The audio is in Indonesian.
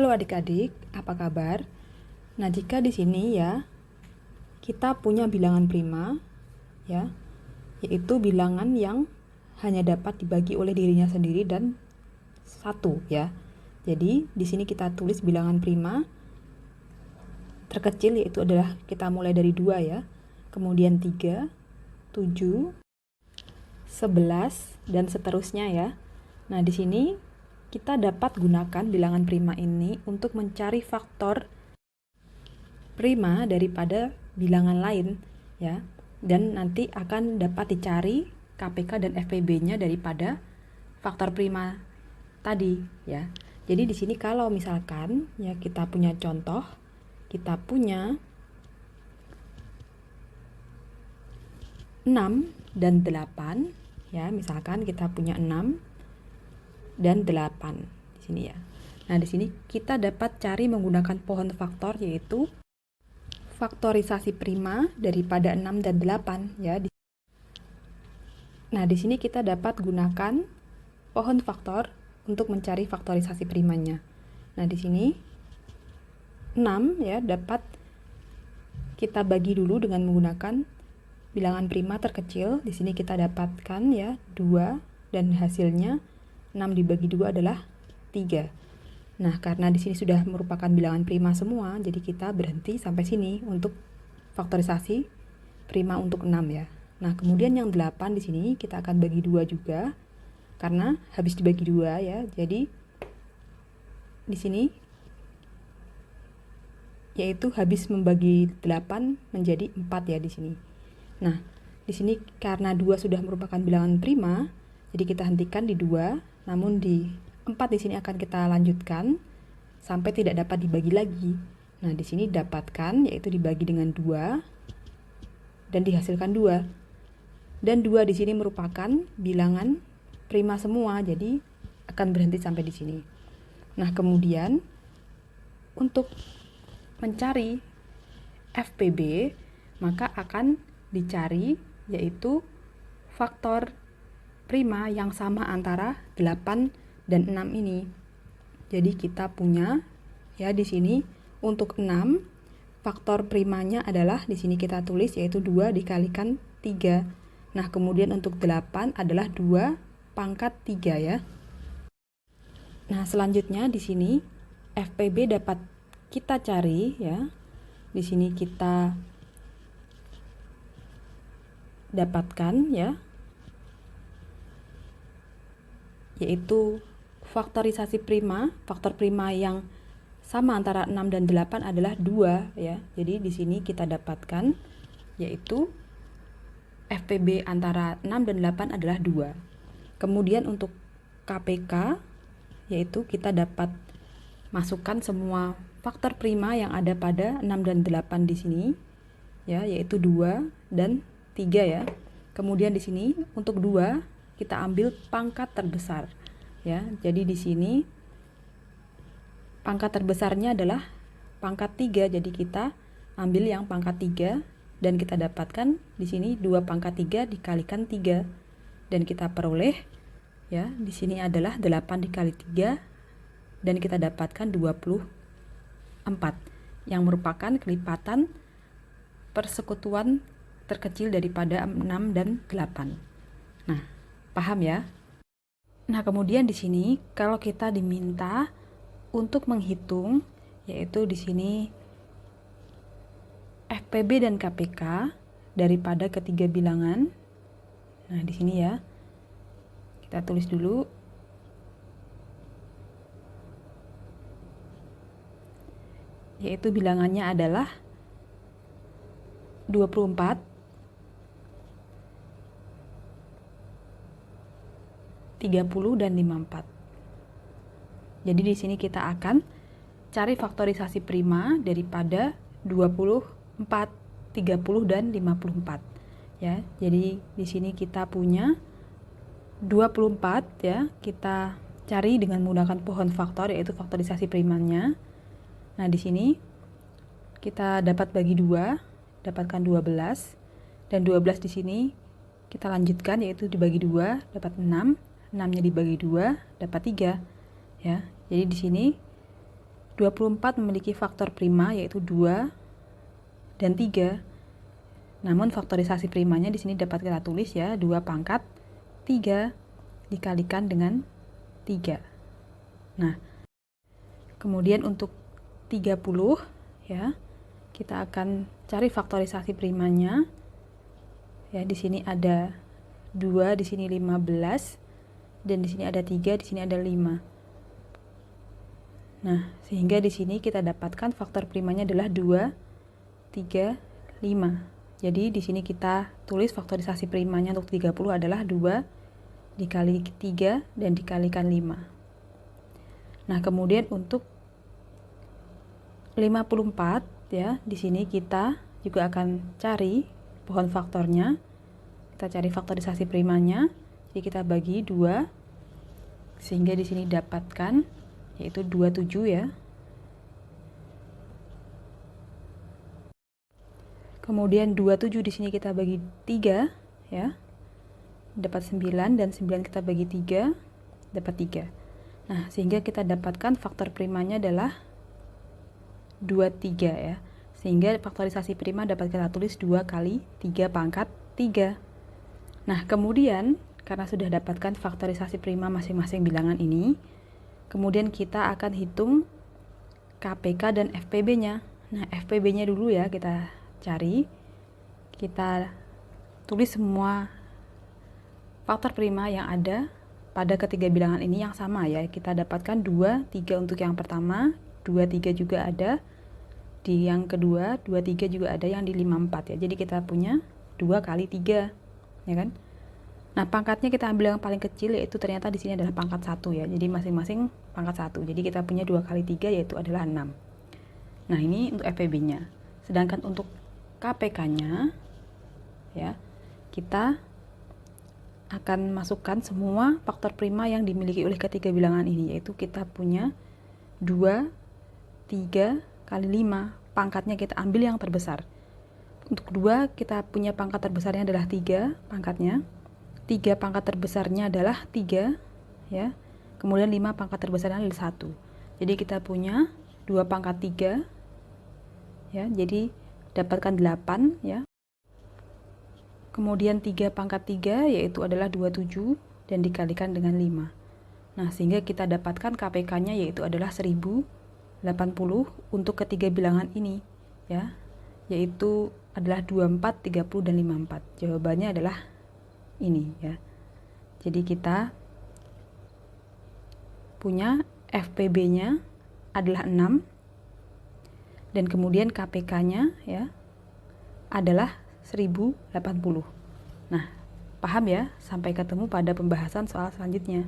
Halo adik-adik, apa kabar? Nah, jika di sini ya kita punya bilangan prima ya, yaitu bilangan yang hanya dapat dibagi oleh dirinya sendiri dan satu ya. Jadi, di sini kita tulis bilangan prima terkecil yaitu adalah kita mulai dari 2 ya. Kemudian 3, 7, 11 dan seterusnya ya. Nah, di sini kita dapat gunakan bilangan prima ini untuk mencari faktor prima daripada bilangan lain ya, dan nanti akan dapat dicari KPK dan FPB-nya daripada faktor prima tadi ya. Jadi di sini kalau misalkan ya kita punya contoh, kita punya 6 dan 8 ya, misalkan kita punya 6 dan 8 di sini ya. Nah, di sini kita dapat cari menggunakan pohon faktor yaitu faktorisasi prima daripada 6 dan 8 ya. Nah, di sini kita dapat gunakan pohon faktor untuk mencari faktorisasi primanya. Nah, di sini 6 ya dapat kita bagi dulu dengan menggunakan bilangan prima terkecil. Di sini kita dapatkan ya 2 dan hasilnya 6 dibagi 2 adalah 3. Nah, karena di sini sudah merupakan bilangan prima semua, jadi kita berhenti sampai sini untuk faktorisasi prima untuk 6 ya. Nah, kemudian yang 8 di sini kita akan bagi 2 juga karena habis dibagi 2 ya. Jadi di sini yaitu habis membagi 8 menjadi 4 ya di sini. Nah, di sini karena 2 sudah merupakan bilangan prima, jadi kita hentikan di 2, namun di 4 di sini akan kita lanjutkan sampai tidak dapat dibagi lagi. Nah, di sini dapatkan yaitu dibagi dengan 2 dan dihasilkan 2. Dan 2 di sini merupakan bilangan prima semua, jadi akan berhenti sampai di sini. Nah, kemudian untuk mencari FPB, maka akan dicari yaitu faktor prima yang sama antara 8 dan 6 ini. Jadi kita punya ya di sini untuk 6 faktor primanya adalah di sini kita tulis yaitu 2 dikalikan 3. Nah, kemudian untuk 8 adalah 2 pangkat 3 ya. Nah, selanjutnya di sini FPB dapat kita cari ya. Di sini kita dapatkan ya, yaitu faktorisasi prima, faktor prima yang sama antara 6 dan 8 adalah 2 ya. Jadi di sini kita dapatkan yaitu FPB antara 6 dan 8 adalah 2. Kemudian untuk KPK yaitu kita dapat masukkan semua faktor prima yang ada pada 6 dan 8 di sini ya, yaitu 2 dan 3 ya. Kemudian di sini untuk 2 kita ambil pangkat terbesar ya. Jadi di sini pangkat terbesarnya adalah pangkat 3. Jadi kita ambil yang pangkat 3 dan kita dapatkan di sini 2 pangkat 3 dikalikan 3 dan kita peroleh ya, di sini adalah 8 dikali 3 dan kita dapatkan 24 yang merupakan kelipatan persekutuan terkecil daripada 6 dan 8. Nah, paham ya? Nah, kemudian di sini kalau kita diminta untuk menghitung yaitu di sini FPB dan KPK daripada ketiga bilangan. Nah, di sini ya. Kita tulis dulu. Yaitu bilangannya adalah 24, 30 dan 54. Jadi di sini kita akan cari faktorisasi prima daripada 24, 30 dan 54. Ya. Jadi di sini kita punya 24 ya, kita cari dengan menggunakan pohon faktor yaitu faktorisasi primanya. Nah, di sini kita dapat bagi 2, dapatkan 12 dan 12 di sini kita lanjutkan yaitu dibagi 2 dapat 6, 6-nya dibagi 2 dapat 3 ya. Jadi di sini 24 memiliki faktor prima yaitu 2 dan 3. Namun faktorisasi primanya di sini dapat kita tulis ya, 2 pangkat 3 dikalikan dengan 3. Nah, kemudian untuk 30 ya, kita akan cari faktorisasi primanya. Ya, di sini ada 2, di sini 15, dan di sini ada 3, di sini ada 5. Nah, sehingga di sini kita dapatkan faktor primanya adalah 2, 3, 5. Jadi di sini kita tulis faktorisasi primanya untuk 30 adalah 2 dikali 3 dan dikalikan 5. Nah, kemudian untuk 54 ya, di sini kita juga akan cari pohon faktornya. Kita cari faktorisasi primanya. Jadi kita bagi 2 sehingga di sini dapatkan yaitu 27 ya. Kemudian 27 di sini kita bagi 3 ya. Dapat 9 dan 9 kita bagi 3 dapat 3. Nah, sehingga kita dapatkan faktor primanya adalah 23 ya. Sehingga faktorisasi prima dapat kita tulis 2 kali 3 pangkat 3. Nah, kemudian karena sudah dapatkan faktorisasi prima masing-masing bilangan ini, kemudian kita akan hitung KPK dan FPB-nya. Nah, FPB-nya dulu ya kita cari. Kita tulis semua faktor prima yang ada pada ketiga bilangan ini yang sama ya. Kita dapatkan 2, 3 untuk yang pertama, 2, 3 juga ada di yang kedua, 2, 3 juga ada yang di 5, 4 ya. Jadi kita punya 2 kali 3 ya kan. Nah, pangkatnya kita ambil yang paling kecil yaitu ternyata di sini adalah pangkat 1 ya. Jadi masing-masing pangkat 1. Jadi kita punya 2 kali 3 yaitu adalah 6. Nah, ini untuk FPB-nya. Sedangkan untuk KPK-nya ya, kita akan masukkan semua faktor prima yang dimiliki oleh ketiga bilangan ini, yaitu kita punya 2, 3 kali 5. Pangkatnya kita ambil yang terbesar. Untuk 2 kita punya pangkat terbesarnya adalah 3 pangkatnya. 3 pangkat terbesarnya adalah 3 ya. Kemudian 5 pangkat terbesarnya adalah 1. Jadi kita punya 2 pangkat 3 ya. Jadi dapatkan 8 ya. Kemudian 3 pangkat 3 yaitu adalah 27 dan dikalikan dengan 5. Nah, sehingga kita dapatkan KPK-nya yaitu adalah 1080 untuk ketiga bilangan ini ya. Yaitu adalah 24, 30 dan 54. Jawabannya adalah ini ya. Jadi kita punya FPB-nya adalah 6 dan kemudian KPK-nya ya adalah 1080. Nah, paham ya? Sampai ketemu pada pembahasan soal selanjutnya.